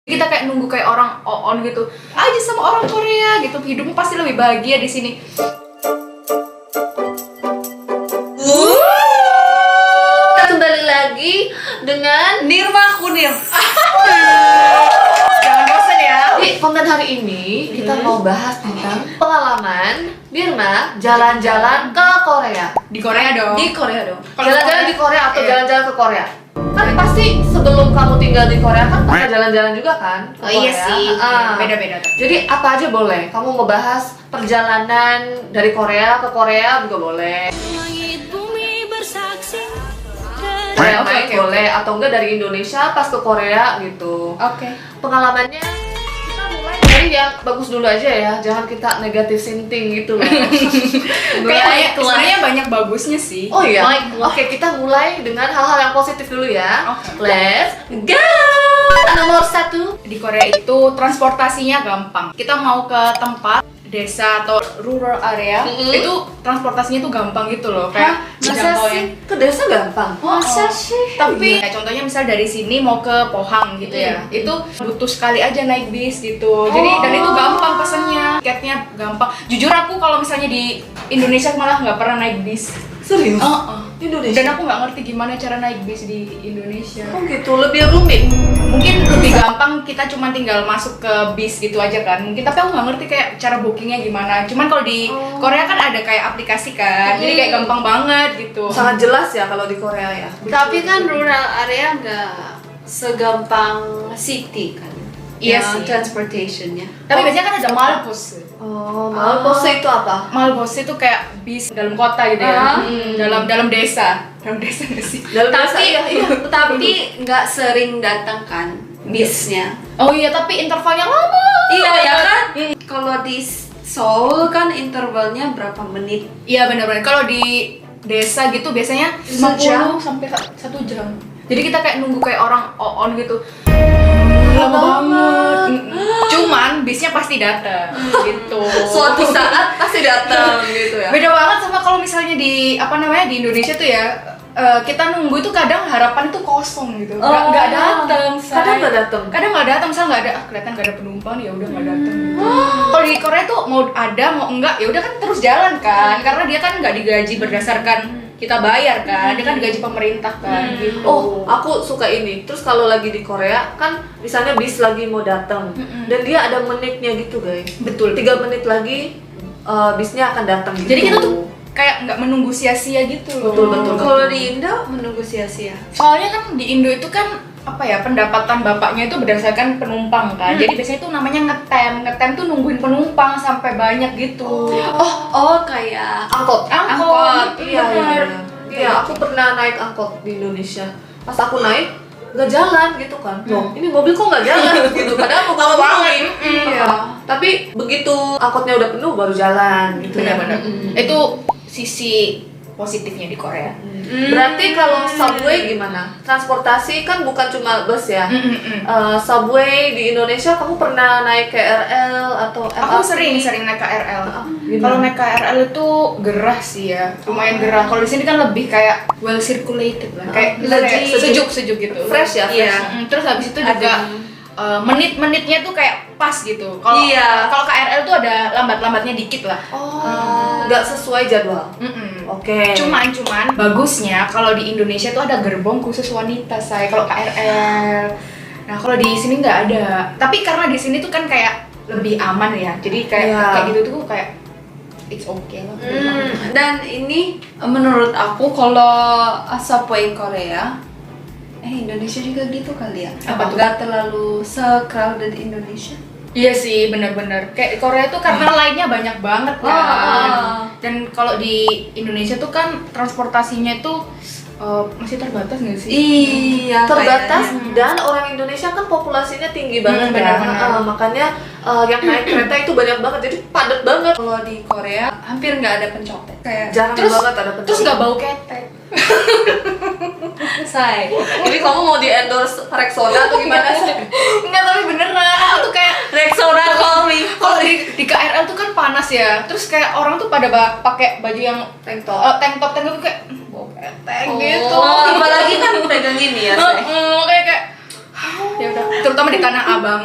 Kita kayak nunggu kayak orang on gitu aja sama orang Korea gitu, hidupmu pasti lebih bahagia di sini. Kita kembali lagi dengan Nirma Kunir. Jangan bosan ya. Di konten hari ini kita mau bahas tentang pengalaman Nirma jalan-jalan ke Korea. Di Korea dong. Di Korea dong. Kalau Jalan-jalan Korea- di Korea atau iya. jalan-jalan ke Korea? Kan pasti sebelum kamu tinggal di Korea kan pernah jalan-jalan juga kan ke Oh iya Korea? sih, Ah. beda-beda tuh. Jadi apa aja boleh. Kamu mau bahas perjalanan dari Korea ke Korea juga boleh. Langit bumi bersaksi. Kayak Oke, naik oke, boleh atau enggak dari Indonesia pas ke Korea gitu. Oke. Pengalamannya kita mulai dari yang bagus dulu aja ya, jangan kita negatif thinking gitu loh. Kayak sebenarnya banyak bagusnya sih. Oh iya. Baiklah. Oke, kita mulai dengan hal-hal yang positif dulu ya. Oke. Let's go. Nomor 1. Di Korea itu transportasinya gampang. Kita mau ke tempat desa atau rural area, itu transportasinya tuh gampang gitu loh, kayak Masa dijangkauin. sih ke desa gampang? Masa sih? Tapi kayak contohnya misal dari sini mau ke Pohang gitu ya, itu butuh sekali aja naik bis gitu. Jadi dan itu gampang pesennya, tiketnya gampang. Jujur aku kalau misalnya di Indonesia malah nggak pernah naik bis. Serius? Indonesia. Dan aku nggak ngerti gimana cara naik bis di Indonesia. Oh gitu, lebih rumit. Mungkin lebih gampang kita cuma tinggal masuk ke bis gitu aja kan. Mungkin tapi aku nggak ngerti kayak cara bookingnya gimana. Cuman kalau di Korea kan ada kayak aplikasi kan, jadi kayak gampang banget gitu. Sangat jelas ya kalau di Korea ya. Tapi kan rural area nggak segampang city kan. Iya yang sih. transportationnya. Tapi biasanya kan ada malbus. Oh, malbose itu apa? Malbus itu kayak bis dalam kota gitu ya. Dalam desa. Dalam desa nggak sih? Dalam desa, Tapi iya. tapi nggak sering datang kan bisnya. Oh iya, tapi intervalnya lama. Iya ya kan. Kalau di Seoul kan intervalnya berapa menit? Iya benar-benar. Kalau di desa gitu biasanya 50 Sejam? sampai 1 jam. Jadi kita kayak nunggu kayak orang on gitu. Lama banget. Cuman bisnya pasti datang gitu. Suatu saat pasti datang gitu ya. Beda banget sama kalau misalnya di di Indonesia tuh ya, kita nunggu itu kadang harapan itu kosong gitu, nggak datang. Kadang nggak datang. Kadang nggak datang, misal nggak ada, kelihatan nggak ada penumpang ya udah nggak datang. Gitu. Kalau di Korea tuh mau ada mau enggak ya udah kan terus jalan kan, karena dia kan nggak digaji berdasarkan kita bayar kan, dia kan digaji pemerintah kan gitu. Oh, aku suka ini. Terus kalau lagi di Korea kan misalnya bis lagi mau datang dan dia ada menitnya gitu guys. Betul. 3 menit lagi bisnya akan datang gitu. Jadi kita tuh kayak nggak menunggu sia-sia gitu loh. Betul. Kalau di Indo menunggu sia-sia. Soalnya kan di Indo itu kan pendapatan bapaknya itu berdasarkan penumpang kan. Jadi biasanya itu namanya ngetem. Ngetem tuh nungguin penumpang sampai banyak gitu. Oh kayak angkot. Angkot. Iya, bener. Iya, aku pernah naik angkot di Indonesia. Pas aku naik nggak jalan gitu kan. Loh, ini mobil kok nggak jalan gitu. Padahal mau lama banget. Iya. Tapi begitu angkotnya udah penuh baru jalan gitu. Benar-benar. Ya. Itu sisi positifnya di Korea. Berarti kalau subway gimana? Transportasi kan bukan cuma bus ya. Subway di Indonesia kamu pernah naik KRL atau Aku LRT? sering naik KRL. Gimana? Kalau naik KRL itu gerah sih ya, lumayan gerah. Kalau di sini kan lebih kayak well circulated lah, kayak Legit. sejuk gitu. Fresh ya, Iya. fresh. Terus habis itu juga menit-menitnya tuh kayak pas gitu. Kalau Iya. kalau KRL tuh ada lambat-lambatnya dikit lah. Oh, nggak sesuai jadwal. Oke. Cuman bagusnya kalau di Indonesia tuh ada gerbong khusus wanita saya kalau KRL. Nah kalau di sini nggak ada. Tapi karena di sini tuh kan kayak lebih aman ya. Jadi kayak Iya. kayak gitu tuh kayak it's okay lah. Dan ini menurut aku kalau subway Korea Indonesia juga gitu kali ya. Apa tuh? Gak terlalu se-crowded Indonesia. Iya sih, benar-benar. Kayak di Korea tuh karena lainnya banyak banget kan. Dan kalau di Indonesia tuh kan transportasinya tuh masih terbatas nggak sih? Iya, Terbatas kayaknya. dan orang Indonesia kan populasinya tinggi banget benar-benar. makanya yang naik kereta itu banyak banget jadi padat banget. Kalau di Korea hampir nggak ada pencopet. Kayak Jarang banget ada Terus nggak bau ketek. say. Ini kamu mau di endorse Rexona atau gimana sih? Enggak, tapi beneran. Aku tuh kayak Rexona call me. kalau di KRL tuh kan panas ya. Terus kayak orang tuh pada pakai baju yang Tank top. tank top kayak bau ketek gitu. Apalagi kan pegang ini ya, say. kayak ya udah. Terutama di Tanah Abang.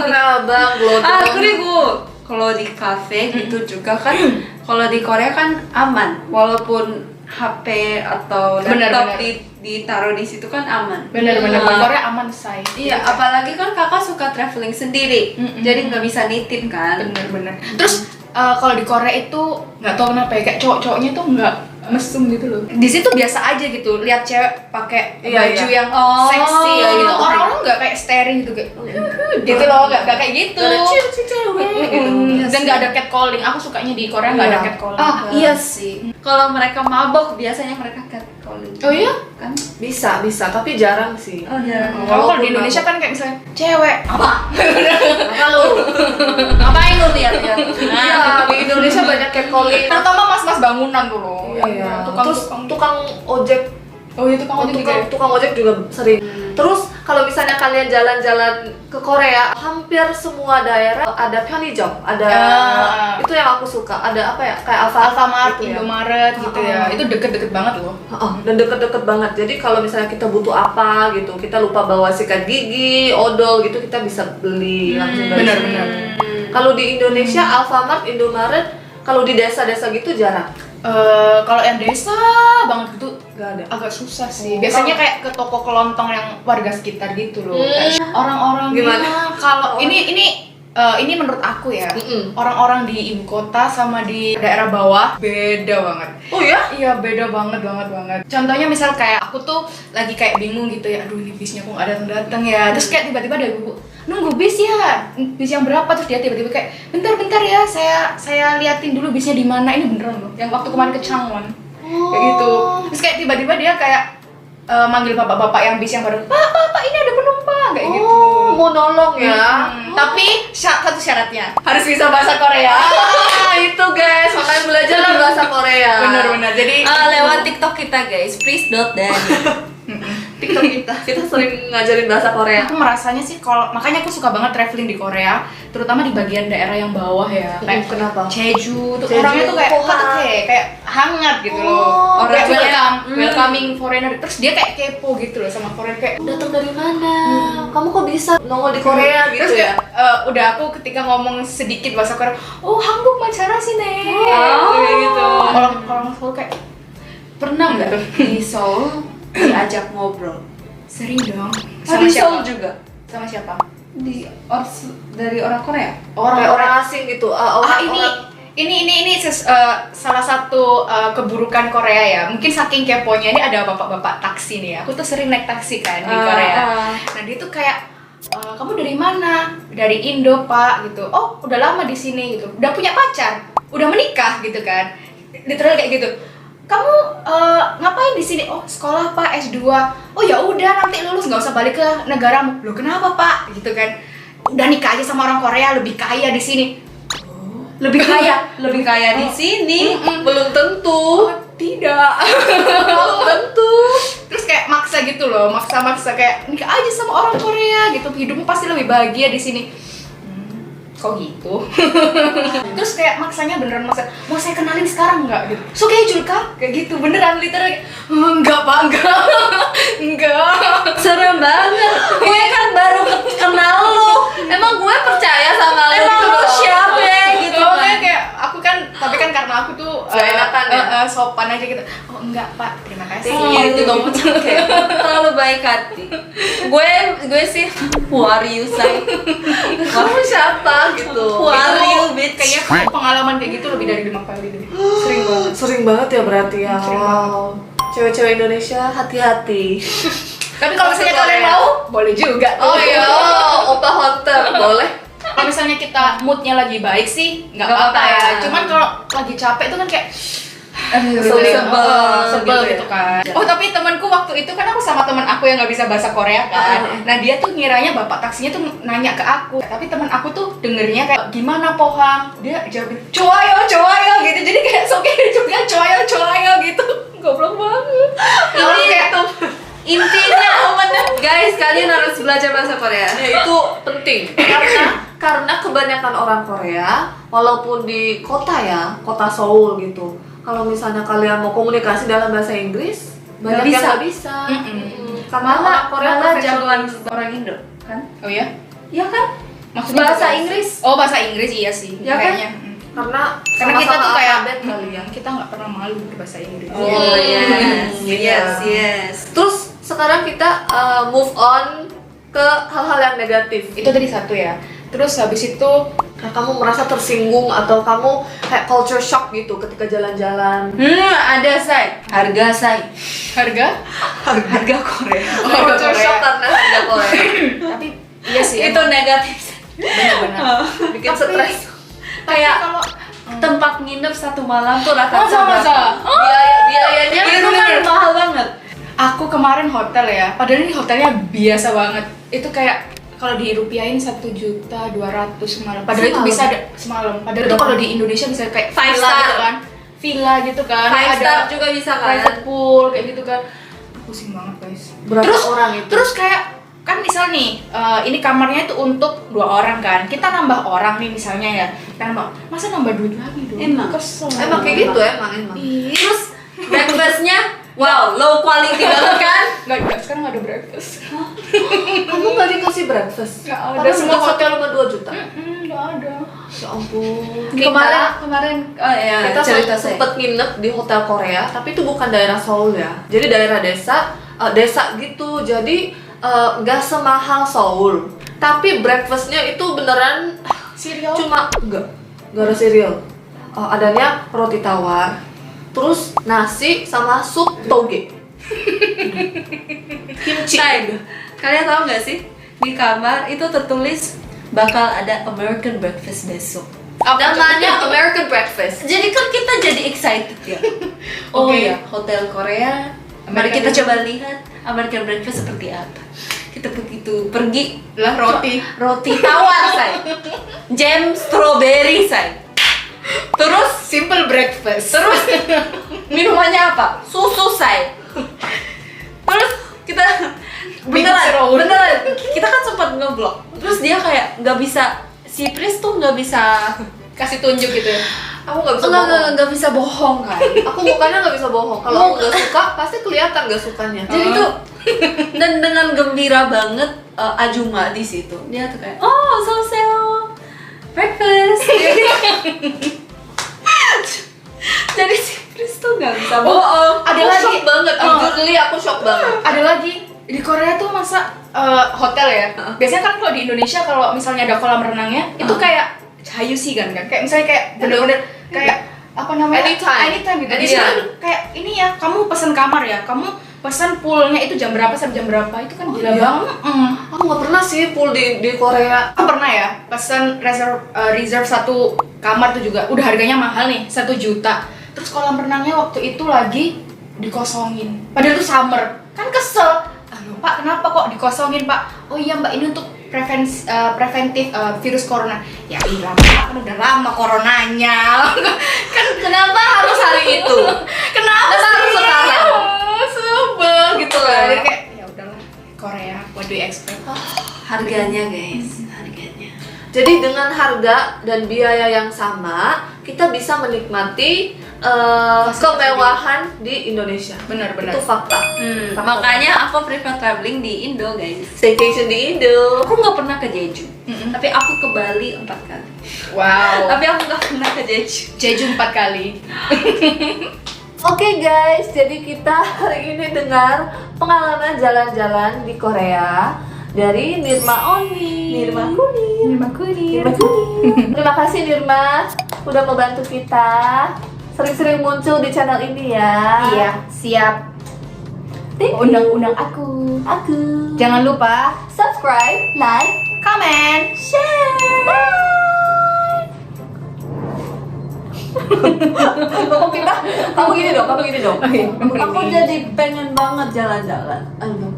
Tanah Abang, Glodok. 그리고 kalau di cafe gitu juga kan, kalau di Korea kan aman, walaupun HP atau Bener, laptop bener. ditaruh di situ kan aman. Bener-bener Nah, Korea aman say. Iya, apalagi kan kakak suka traveling sendiri, jadi nggak bisa nitip kan. Bener-bener. Terus kalau di Korea itu nggak tahu kenapa ya, kayak cowok-cowoknya tuh nggak mesum gitu loh. Di situ biasa aja gitu, lihat cewek pakai Iya, baju iya. yang Oh. seksi Iya, gitu. iya. Orang-orang nggak kayak staring gitu kayak gitu loh, nggak kayak gitu. Gak ada cewek gitu. Dan nggak ada catcalling. Aku sukanya di Korea nggak ada Iya. catcalling. Ah iya sih. Kalau mereka mabok biasanya mereka catcalling. Oh iya? Kan? Bisa, tapi jarang sih. Oh jarang. Kalau di Indonesia kan kayak misalnya cewek apa? Apa lu? Ngapain lu lihat-lihat? Iya, di Indonesia banyak catcalling. Terutama mas-mas bangunan tuh loh. Iya. Terus Tukang-tukang. tukang ojek, Oh itu kamu juga. tukang ojek juga sering. Terus kalau misalnya kalian jalan-jalan ke Korea, hampir semua daerah ada 편의점, ada itu yang aku suka. Ada apa ya? Kayak Alfamart, gitu ya. Indomaret gitu ya. Itu deket-deket banget loh. Dan deket-deket banget. Jadi kalau misalnya kita butuh apa gitu, kita lupa bawa sikat gigi, odol gitu, kita bisa beli langsung dari benar, sini. benar. Kalau di Indonesia, Alfamart, Indomaret, kalau di desa-desa gitu jarang. Kalau yang desa banget gitu Gak ada. agak susah sih. Biasanya kayak ke toko kelontong yang warga sekitar gitu loh. Kayak orang-orang Gimana? kalau ini menurut aku ya. Orang-orang di ibu kota sama di daerah bawah beda banget. Oh ya? Iya beda banget. Contohnya misal kayak aku tuh lagi kayak bingung gitu ya, aduh ini bisnya kok nggak datang ya. Terus kayak tiba-tiba ada ibu nunggu bis ya, bis yang berapa, terus dia tiba-tiba kayak bentar ya, saya liatin dulu bisnya di mana. Ini beneran loh, yang waktu kemarin ke Changwon kayak gitu. Terus kayak tiba-tiba dia kayak manggil bapak-bapak yang bis yang baru, pak ini ada penumpang kayak gitu. Mau nolong ya. Tapi satu syaratnya harus bisa bahasa Korea. Itu guys, makanya belajarlah bahasa Korea. Bener-bener. Jadi Lewat TikTok kita guys, please.dan. TikTok kita sering ngajarin bahasa Korea. Aku merasanya sih kalau makanya aku suka banget traveling di Korea, terutama di bagian daerah yang bawah ya. Kayak Kenapa? Jeju tuh Jeju, orangnya tuh kayak Pohang. kayak hangat gitu loh. Oh, Kayak orangnya- welcoming foreigner. Terus dia kayak kepo gitu loh sama foreigner kayak Datang dari mana? Kamu kok bisa nongol di Korea gitu terus ya? kayak udah aku ketika ngomong sedikit bahasa Korea, oh Hanguk macara sih nih. Oh. Kayak gitu. Orang Seoul kayak Pernah nggak di Seoul diajak ngobrol? sering dong. Di Seoul juga? Sama siapa? Dari orang Korea? Kayak orang asing gitu. Ini salah satu keburukan Korea ya. Mungkin saking keponya ini ada bapak-bapak taksi nih ya. Aku tuh sering naik taksi kan di Korea. Nah dia tuh kayak kamu dari mana? Dari Indo pak gitu. Oh udah lama di sini gitu. Udah punya pacar? Udah menikah gitu kan? Literal kayak gitu. Kamu ngapain di sini? Oh sekolah pak S2. Oh ya udah nanti lulus nggak usah balik ke negaramu. Loh kenapa pak? Gitu kan? Udah nikah aja sama orang Korea lebih kaya di sini. Lebih kaya di sini. Belum tentu. Tidak. Belum tentu. Terus kayak maksa gitu loh, maksa kayak nikah aja sama orang Korea gitu, hidupmu pasti lebih bahagia di sini. Kok gitu? Terus kayak maksanya beneran maksa, mau saya kenalin sekarang nggak gitu? So kayak Julka kayak gitu beneran literal kayak, enggak pak enggak. Serem banget. Gue kan baru kenal lu. Emang gue percaya sama lo Emang gitu lu loh. siapa gitu Oh, kan? kayak aku kan, tapi kan karena aku tuh Gak enakan ya? sopan aja gitu. Oh enggak pak, terima kasih. Itu dong kayak terlalu baik hati. Gue sih who are you say? Kamu siapa gitu? Who are you bitch? Kayaknya pengalaman kayak gitu lebih dari 5 kali deh. Sering banget. Sering banget ya berarti ya. Sering Wow. Cewek-cewek Indonesia hati-hati. Tapi kalau misalnya Masuk kalian Korea. mau, boleh juga. Oh iya, Opa Hunter boleh. Kalau misalnya kita moodnya lagi baik sih, nggak Nggak apa-apa ya. apa-apa. Cuman kalau lagi capek tuh kan kayak sebel gitu kan. Oh tapi temanku waktu itu kan aku sama teman aku yang nggak bisa bahasa Korea kan. Nah dia tuh ngiranya bapak taksinya tuh nanya ke aku. Tapi teman aku tuh dengernya kayak gimana Pohang? Dia jawab coayo gitu. Jadi kayak soke juga coayo gitu. Goblok banget. Ini kayak Intinya guys, kalian harus belajar bahasa Korea. ya itu penting karena kebanyakan orang Korea walaupun di kota Seoul gitu, kalau misalnya kalian mau komunikasi dalam bahasa Inggris banyak yang bisa. nggak bisa. karena orang Korea malah jagoan perfectionist. orang Indo kan? Oh ya? Iya kan? Maksudnya Bahasa juga- Inggris. Oh, bahasa Inggris iya sih. Ya kan? kayaknya. Karena Karena kita sama-sama tuh kayak alfabet kali ya. kita nggak pernah malu di bahasa Inggris. Oh yes, Iya. yes. Terus sekarang kita move on ke hal-hal yang negatif. Itu tadi satu ya. Terus habis itu Nah, kamu merasa tersinggung atau kamu kayak culture shock gitu ketika jalan-jalan. Ada say. Harga say. harga Harga Korea. harga Culture shock karena harga Korea. Tapi iya sih. Itu negatif. benar-benar. Bikin Tapi- stres. Kayak kalau tempat nginep 1 malam tuh rata-rata masa Biayanya itu kan mahal banget. aku kemarin hotel ya. Padahal ini hotelnya biasa banget. Itu kayak kalau dirupiahin 1.200.000 semalam. Padahal itu Semalam? bisa semalam. Padahal itu kalau di Indonesia bisa kayak 5 villa star. gitu kan. Villa gitu kan. 5 Ada star juga bisa kan? private pool kayak gitu kan. Pusing banget guys. berapa orang itu? Terus kayak kan misal nih ini kamarnya itu untuk 2 orang kan. Kita nambah orang nih misalnya ya. Kita nambah, masa nambah duit lagi dong? Emang? Kesel. Emang kayak gitu emang. Ih. Terus breakfastnya, wow, low quality banget kan? Nggak, sekarang nggak ada breakfast. Kamu nggak dikasih breakfast? Nggak ada. Padahal Semua semua hotel hotel cuma 2 juta. Nggak ada. Ya ampun. Kemarin, oh ya, Kita cerita saya. sempet nginep di hotel Korea, tapi itu bukan daerah Seoul ya. Jadi daerah desa gitu. Jadi nggak semahal Seoul. Tapi breakfastnya itu beneran Cereal. cuma nggak ada cereal. Adanya roti tawar, terus nasi sama sup toge. Kimchi. Say, kalian tahu nggak sih di kamar itu tertulis bakal ada American breakfast besok. Namanya American breakfast. Jadi kan kita jadi excited ya. Oh Oke. ya, hotel Korea. Mari American kita coba lihat American breakfast seperti apa. Kita begitu pergi lah roti. roti tawar say, jam strawberry say. Terus Simple breakfast. terus minumannya apa? Susu say. Terus kita Beneran. beneran kita kan sempat ngeblok. Terus dia kayak nggak bisa, si Pris tuh nggak bisa Kasih tunjuk gitu ya. Aku nggak bisa bohong. nggak bisa bohong kan. Aku mukanya nggak bisa bohong. Kalau aku nggak suka, pasti kelihatan nggak sukanya. Jadi tuh dan dengan gembira banget Ajuma di situ. Dia tuh kayak, oh soseo breakfast. Dia gitu. Jadi si Pris tuh nggak bisa bohong. Ada Aku lagi. shock banget. Oh. Jujur Li, aku shock banget. Ada lagi di Korea tuh masa hotel ya. Biasanya kan kalau di Indonesia kalau misalnya ada kolam renangnya itu kayak hayu sih kan. Kayak misalnya kayak bener-bener kayak apa namanya? Anytime gitu. Anytime. Di sana tuh kayak ini ya, kamu pesan kamar ya, kamu pesan poolnya itu jam berapa sampai jam berapa, itu kan gila iya? banget. Aku nggak pernah sih pool di Korea. Aku pernah ya pesan reserve satu kamar tuh juga udah harganya mahal nih 1 juta. Terus kolam renangnya waktu itu lagi dikosongin. Padahal itu summer. Kan kesel. Aduh, Pak, kenapa kok dikosongin, Pak? Oh iya, Mbak, ini untuk preventif virus corona. Ya iya, Mbak, kan udah lama coronanya. Kan Kenapa harus hari itu? kenapa Kenapa harus sih? sekarang? Sebel gitu Iya. lah. Jadi kayak ya udahlah, Korea, what do you expect? Harganya guys, harganya. Jadi dengan harga dan biaya yang sama, kita bisa menikmati kemewahan di Indonesia. Benar-benar. Itu fakta. Makanya aku prefer traveling di Indo guys. Staycation di Indo. Aku nggak pernah ke Jeju, Mm-mm. tapi aku ke Bali 4 kali. Wow. Tapi aku nggak pernah ke Jeju. Jeju 4 kali. Oke guys, jadi kita hari ini dengar pengalaman jalan-jalan di Korea dari Nirma Oni. Nirma Kunir. Terima kasih Nirma udah membantu kita. Sering-sering muncul di channel ini ya. Iya, siap. Thank you. Undang-undang aku. Jangan lupa Subscribe, like, comment. share. Bye. Kamu gini dong. Oke. Aku jadi pengen banget jalan-jalan. Aduh.